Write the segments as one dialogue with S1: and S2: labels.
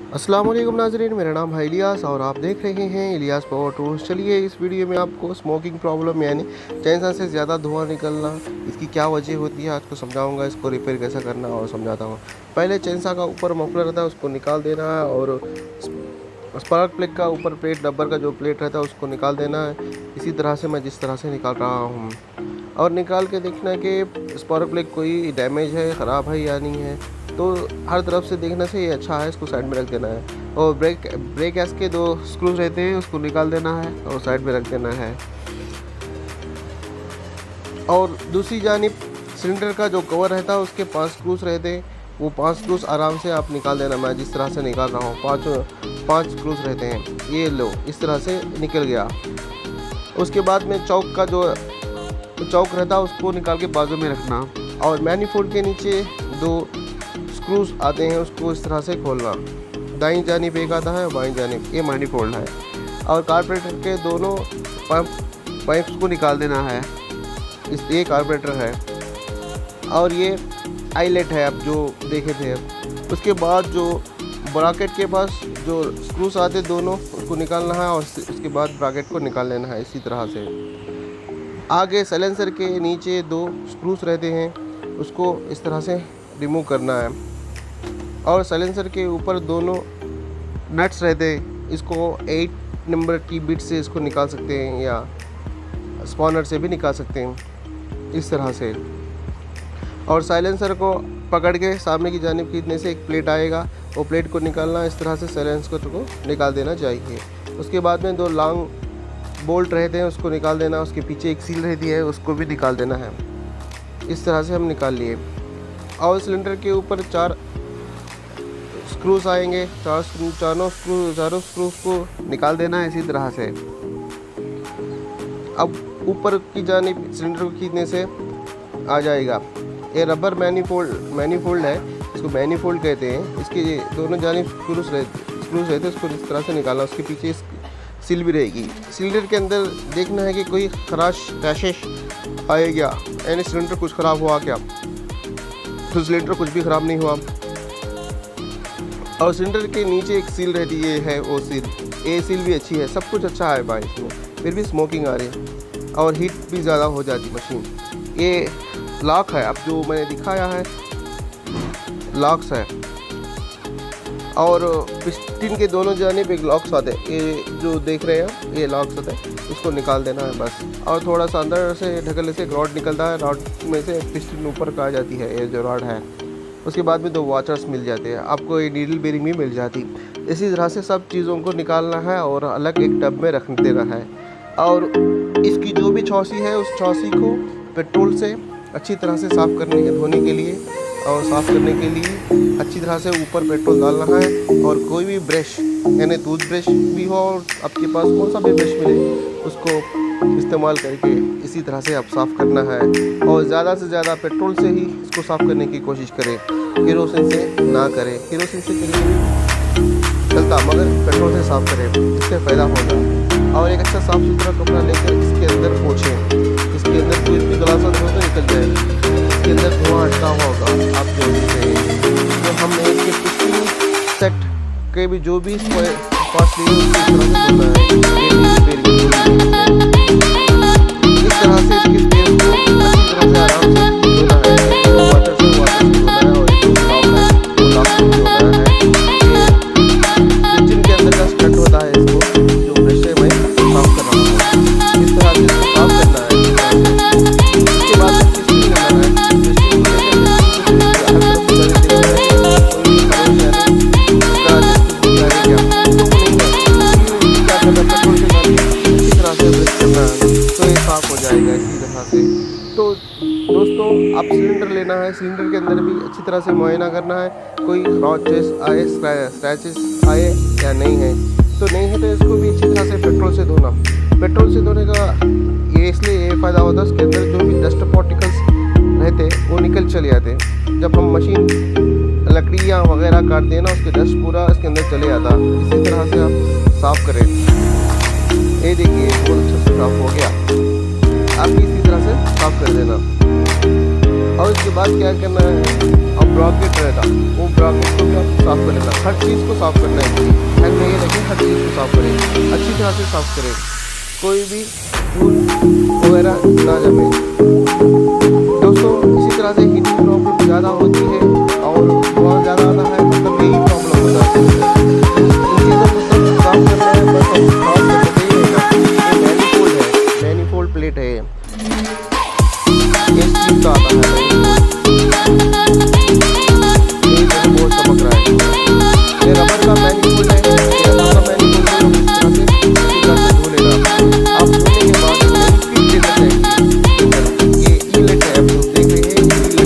S1: अस्सलाम वालेकुम नाज़रीन, मेरा नाम है इलियास और आप देख रहे हैं इलियास पावर टूल्स। चलिए इस वीडियो में आपको स्मोकिंग प्रॉब्लम यानी चैनसा से ज़्यादा धुआं निकलना, इसकी क्या वजह होती है आज को समझाऊंगा। इसको रिपेयर कैसे करना और समझाता हूँ। पहले चैनसा का ऊपर मफलर रहता है उसको निकाल देना है और स्पार्क प्लग का ऊपर प्लेट रबर का जो प्लेट रहता है उसको निकाल देना है। इसी तरह से मैं जिस तरह से निकाल रहा हूँ और निकाल के देखना है कि स्पार्क प्लग कोई डैमेज है, ख़राब है या नहीं है। तो हर तरफ से देखने से ये अच्छा है, इसको साइड में रख देना है। और ब्रेक गैस के 2 स्क्रूज रहते हैं उसको निकाल देना है और साइड में रख देना है। और दूसरी जानिब सिलेंडर का जो कवर रहता है उसके 5 स्क्रूज रहते हैं, वो 5 स्क्रूज आराम से आप निकाल देना। मैं जिस तरह से निकाल रहा हूँ 5 स्क्रूज रहते हैं, ये लो इस तरह से निकल गया। उसके बाद में चौक का जो चौक रहता है उसको निकाल के बाजू में रखना और मैनीफोल्ड के नीचे 2 स्क्रूज आते हैं उसको इस तरह से खोलना। दाईं जानिब एक आता है, बाईं जानिब ये मैनीफोल्ड है। और कार्बोरेटर के दोनों पाइप्स को निकाल देना है। ये कार्बोरेटर है और ये आईलेट है आप जो देखे थे। उसके बाद जो ब्रैकेट के पास जो स्क्रूज आते दोनों उसको निकालना है और उसके बाद ब्रैकेट को निकाल लेना है। इसी तरह से आगे साइलेंसर के नीचे 2 स्क्रूज रहते हैं उसको इस तरह से रिमूव करना है। और साइलेंसर के ऊपर दोनों नट्स रहते हैं, इसको 8 नंबर की बिट से इसको निकाल सकते हैं या स्पॉनर से भी निकाल सकते हैं इस तरह से। और साइलेंसर को पकड़ के सामने की जानिब खींचने से एक प्लेट आएगा, वो प्लेट को निकालना इस तरह से साइलेंसर को निकाल देना चाहिए। उसके बाद में 2 लॉन्ग बोल्ट रहते हैं उसको निकाल देना। उसके पीछे एक सील रहती है उसको भी निकाल देना है। इस तरह से हम निकाल लिए। और सिलेंडर के ऊपर 4 स्क्रूज आएंगे, चारों स्क्रूज को निकाल देना है इसी तरह से। अब ऊपर की जानिब सिलेंडर को खींचने से आ जाएगा। ये रबर मैनीफोल्ड है, इसको मैनीफोल्ड कहते हैं। इसके दोनों जानिब स्क्रूज रहते हैं उसको इस तरह से निकालना। उसके पीछे सील भी रहेगी। सिलेंडर के अंदर देखना है कि कोई क्रैशेस आए क्या, यानी सिलेंडर कुछ ख़राब हुआ क्या। तो सिलेंडर कुछ भी ख़राब नहीं हुआ। और सिलेंडर के नीचे एक सील रहती है वो सील, ये सील भी अच्छी है, सब कुछ अच्छा है भाई इसमें, फिर भी स्मोकिंग आ रही है और हीट भी ज़्यादा हो जाती मशीन। ये लॉक है, अब जो मैंने दिखाया है लॉक्स है। और पिस्टन के दोनों जानिब एक लॉक्स आते हैं, ये जो देख रहे हैं ये लॉक्स आते हैं, इसको निकाल देना है बस। और थोड़ा सा अंदर से ढकने से एक रॉड निकलता है, रॉड में से पिस्टन ऊपर का आ जाती है ये जो रॉड है। उसके बाद में 2 वॉचर्स मिल जाते हैं, आपको ये नीडल बेरिंग भी मिल जाती। इसी तरह से सब चीज़ों को निकालना है और अलग एक टब में रख देना है। और इसकी जो भी चौसी है उस चौसी को पेट्रोल से अच्छी तरह से साफ़ करने के धोने के लिए और साफ़ करने के लिए अच्छी तरह से ऊपर पेट्रोल डालना है। और कोई भी ब्रश यानी टूथ ब्रश भी हो और आपके पास कौन सा भी ब्रश मिले उसको इस्तेमाल करके इसी तरह से आप साफ़ करना है। और ज़्यादा से ज़्यादा पेट्रोल से ही इसको साफ़ करने की कोशिश करें, केरोसिन से ना करें। केरोसिन से कहीं भी चलता मगर पेट्रोल से साफ़ करें, इससे फ़ायदा होगा। और एक अच्छा साफ़ सुथरा कपड़ा लेकर इसके अंदर पोंछें, इसके अंदर कोई भी गलासा हो तो निकल जाए, इसके अंदर धुआं अटका हुआ होगा आप जो देख रहे हैं। तो हमने इसके पिछली सेट के भी जो भी पास लिए उसकी तरह से धोना है। इस तरह से इसकी स्पेस को अच्छी तरह से आराम से धोना है। वाटर से धोना है और जो लॉक है वो लॉक से धोना है। किचन के अंदर का स्टड होता है, इसको जो ब्रश से मैं साफ कर रहा हूँ इस तरह से इसको साफ करना है। इसके बाद में टेस्टिंग करना है। तो दोस्तों आप सिलेंडर लेना है, सिलेंडर के अंदर भी अच्छी तरह से मुआयना करना है, कोई स्क्रैचेस आए या नहीं है। तो नहीं है तो इसको भी अच्छी तरह से पेट्रोल से धोना। पेट्रोल से धोने का ये इसलिए ये फ़ायदा होता है, उसके अंदर जो भी डस्ट पार्टिकल्स रहते वो निकल चले जाते हैं। जब हम मशीन लकड़ियाँ वगैरह काटते हैं ना उसके डस्ट पूरा इसके अंदर चले जाता। इसी तरह से आप साफ़ करें। ये देखिए बहुत अच्छा से साफ़ हो गया, आप इसी तरह से साफ़ कर देना। और इसके बाद क्या करना है, अब ब्रॉकेट रहता, वो ब्रॉकेट को भी आप साफ़ कर लेना। हर चीज़ को साफ़ करना है, हैंग नहीं रखें, हर चीज़ को साफ़ करें, अच्छी तरह से साफ़ करें, कोई भी धूल वगैरह ना जमे। दोस्तों इसी तरह से हीटिंग प्रॉब्लम ज़्यादा होती है और बहुत ज़्यादा आता है, मतलब यही प्रॉब्लम होता है। इन चीज़ों को सब साफ करना है, बस हम साफ करते ही रहेगा। ये मैनीफोल्ड है, मैनीफोल्ड प्लेट है, ये स्टील का आता है ये बहुत चमक रहा है। ये रबर का मैनीफोल्ड है, ये रबर का मैनीफोल्ड है, इस तरह से धो लेना। आप धोने के बाद फिट देना चाहिए। ये इनलेट है, आप लोग देख रहे हैं, इनलेट है,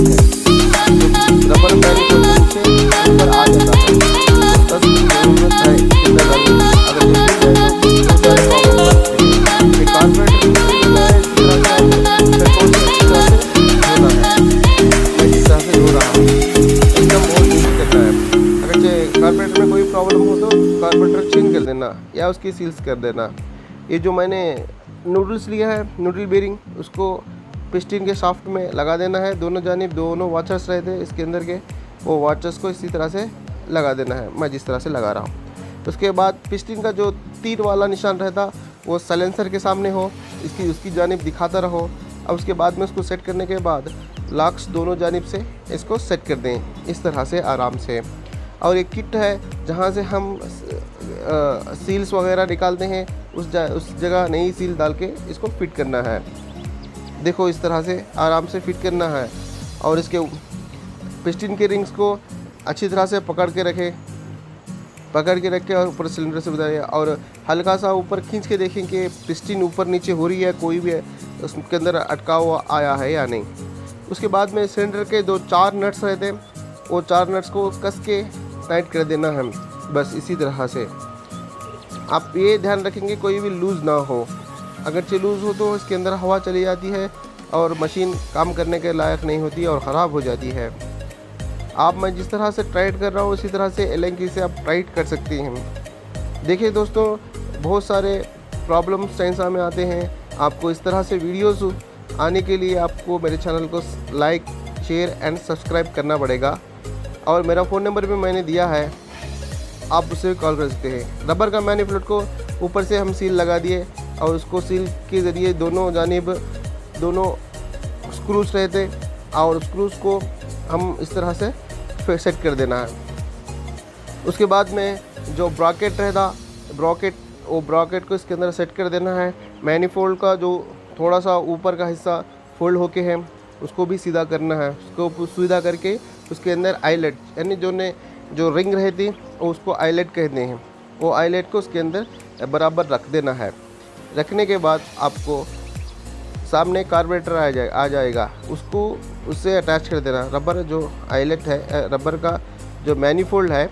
S1: रबर मैनीफोल्ड से ऊपर आ जाता है। तो 10 की जरूरत है कितना डालने की, अगर जो जाए तो सारे प्रॉब्लम लगते हैं। ये कार्बोरेटर है, इस तरह से पेट्रोल से अच्छी तरह से धोना है। मैं जिस तरह से धो रहा हूँ एकदम बहुत यूज करना है। अगर कार्बोरेटर में कोई प्रॉब्लम हो तो कार्बोरेटर चेंज कर देना या उसकी सील्स कर देना। ये जो मैंने नूडल्स लिया है, नूडल बेरिंग, उसको पिस्टन के शाफ्ट में लगा देना है। दोनों जानिब दोनों वाचर्स रहते हैं इसके अंदर के, वो वाचर्स को इसी तरह से लगा देना है, मैं जिस तरह से लगा रहा हूँ। उसके बाद पिस्टन का जो तीर वाला निशान रहता वो साइलेंसर के सामने हो, उसकी जानिब दिखाता रहो। अब उसके बाद में उसको सेट करने के बाद लॉक्स दोनों जानिब से इसको सेट कर दें इस तरह से आराम से। और एक किट है जहाँ से हम सील्स वगैरह निकालते हैं, उस जगह नई सील डाल के इसको फिट करना है। देखो इस तरह से आराम से फिट करना है और इसके पिस्टन के रिंग्स को अच्छी तरह से पकड़ के रख के और ऊपर सिलेंडर से बताइए और हल्का सा ऊपर खींच के देखें कि पिस्टन ऊपर नीचे हो रही है, कोई भी उसके अंदर अटका हुआ आया है या नहीं। उसके बाद में सिलेंडर के 4 नट्स रहते हैं, वो 4 नट्स को कस के टाइट कर देना है। बस इसी तरह से आप ये ध्यान रखेंगे कोई भी लूज़ ना हो। अगर लूज़ हो तो इसके अंदर हवा चली जाती है और मशीन काम करने के लायक नहीं होती और ख़राब हो जाती है। मैं जिस तरह से टाइट कर रहा हूँ उसी तरह से एलेंकी से आप टाइट कर सकते हैं। देखिए दोस्तों, बहुत सारे प्रॉब्लम्स साइंसा में आते हैं। आपको इस तरह से वीडियोस आने के लिए आपको मेरे चैनल को लाइक, शेयर एंड सब्सक्राइब करना पड़ेगा। और मेरा फ़ोन नंबर भी मैंने दिया है, आप उससे कॉल कर सकते हैं। रबर का मैनीफोल्ड को ऊपर से हम सील लगा दिए और उसको सील के ज़रिए दोनों जानिब दोनों स्क्रूज रहते और स्क्रूज को हम इस तरह से सेट कर देना है। उसके बाद में जो ब्रॉकेट रहता, वो ब्रॉकेट को इसके अंदर सेट कर देना है। मैनीफोल्ड का जो थोड़ा सा ऊपर का हिस्सा फोल्ड होके है उसको भी सीधा करना है। उसको सीधा करके उसके अंदर आईलेट यानी जो रिंग रहती उसको आईलेट कहते हैं, वो आईलेट को उसके अंदर बराबर रख देना है। रखने के बाद आपको सामने कार्बोरेटर आ जाएगा, उसको उससे अटैच कर देना। रबर जो आईलेट है, रबर का जो मैनीफोल्ड है,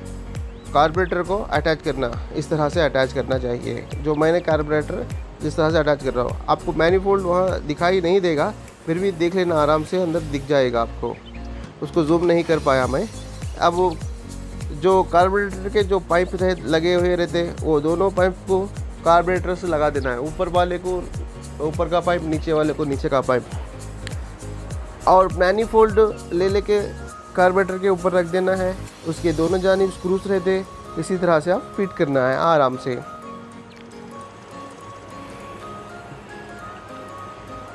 S1: कार्बोरेटर को अटैच करना, इस तरह से अटैच करना चाहिए। जो मैंने कार्बोरेटर जिस तरह से अटैच कर रहा हूँ, आपको मैनीफोल्ड वहाँ दिखाई नहीं देगा, फिर भी देख लेना आराम से, अंदर दिख जाएगा आपको। उसको जूम नहीं कर पाया मैं। अब वो जो कार्बोरेटर के जो पाइप लगे हुए रहते, वो दोनों पाइप को कार्बोरेटर से लगा देना है। ऊपर वाले को ऊपर का पाइप, नीचे वाले को नीचे का पाइप, और मैनीफोल्ड ले लेके कार्बोरेटर के ऊपर रख देना है। उसके दोनों जानिब स्क्रूज रहते, इसी तरह से आप फिट करना है आराम से।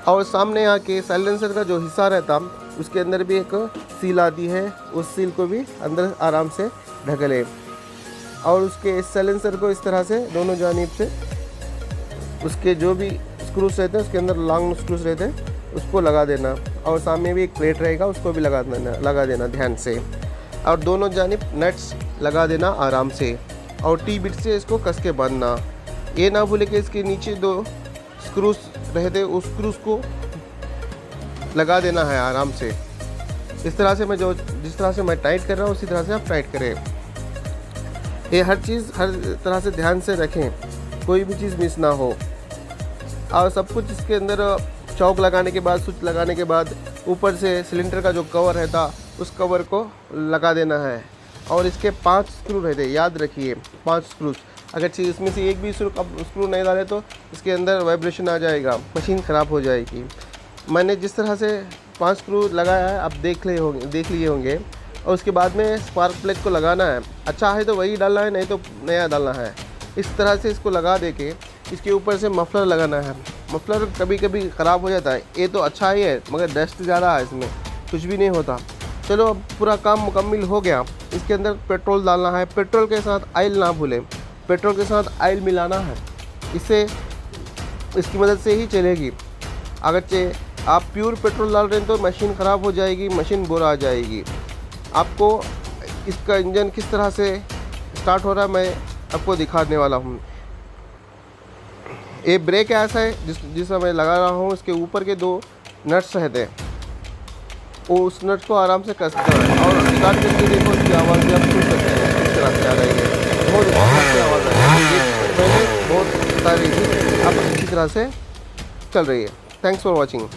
S1: और सामने आके साइलेंसर का जो हिस्सा रहता उसके अंदर भी एक सील आती है, उस सील को भी अंदर आराम से ढक ले और उसके साइलेंसर को इस तरह से दोनों जानिब से उसके जो भी स्क्रूज रहते हैं, उसके अंदर लॉन्ग स्क्रूज रहते हैं, उसको लगा देना। और सामने भी एक प्लेट रहेगा, उसको भी लगा देना ध्यान से। और दोनों जानिब नट्स लगा देना आराम से और टी बिट से इसको कस के बांधना। ये ना भूले कि इसके नीचे 2 स्क्रूज रहते, उस स्क्रूज को लगा देना है आराम से। इस तरह से जिस तरह से मैं टाइट कर रहा हूँ उसी तरह से आप टाइट करें। ये हर चीज़ हर तरह से ध्यान से रखें, कोई भी चीज़ मिस ना हो। और सब कुछ इसके अंदर चौक लगाने के बाद, स्विच लगाने के बाद ऊपर से सिलेंडर का जो कवर रहता उस कवर को लगा देना है। और इसके 5 स्क्रू रहते, याद रखिए 5 स्क्रूज। अगर इसमें से एक भी स्क्रू नहीं डाले तो इसके अंदर वाइब्रेशन आ जाएगा, मशीन ख़राब हो जाएगी। मैंने जिस तरह से 5 स्क्रू लगाया है आप देख लिए होंगे। और उसके बाद में स्पार्क प्लग को लगाना है। अच्छा है तो वही डालना है, नहीं तो नया डालना है। इस तरह से इसको लगा दे के इसके ऊपर से मफलर लगाना है। मफलर कभी कभी ख़राब हो जाता है, ये तो अच्छा ही है मगर डस्ट ज़्यादा है इसमें, कुछ भी नहीं होता। चलो अब पूरा काम मुकम्मल हो गया। इसके अंदर पेट्रोल डालना है, पेट्रोल के साथ ऑयल ना भूलें, पेट्रोल के साथ ऑयल मिलाना है, इससे इसकी मदद से ही चलेगी। अगर आप प्योर पेट्रोल डाल रहे हैं तो मशीन ख़राब हो जाएगी, मशीन बुरा आ जाएगी। आपको इसका इंजन किस तरह से स्टार्ट हो रहा है मैं आपको दिखाने वाला हूँ। ये ब्रेक ऐसा है जिसमें मैं लगा रहा हूँ, इसके ऊपर के 2 नट्स रहते हैं, वो उस नट को आराम से कसना है और स्टार्ट करके देखो उसकी आवाज़ भी आप सुन सकते हैं, इस तरह से आ रही है, बहुत अच्छी आवाज़ आ रही है। पहले बहुत बता रही थी, अब अच्छी तरह से चल रही है। Thanks for watching.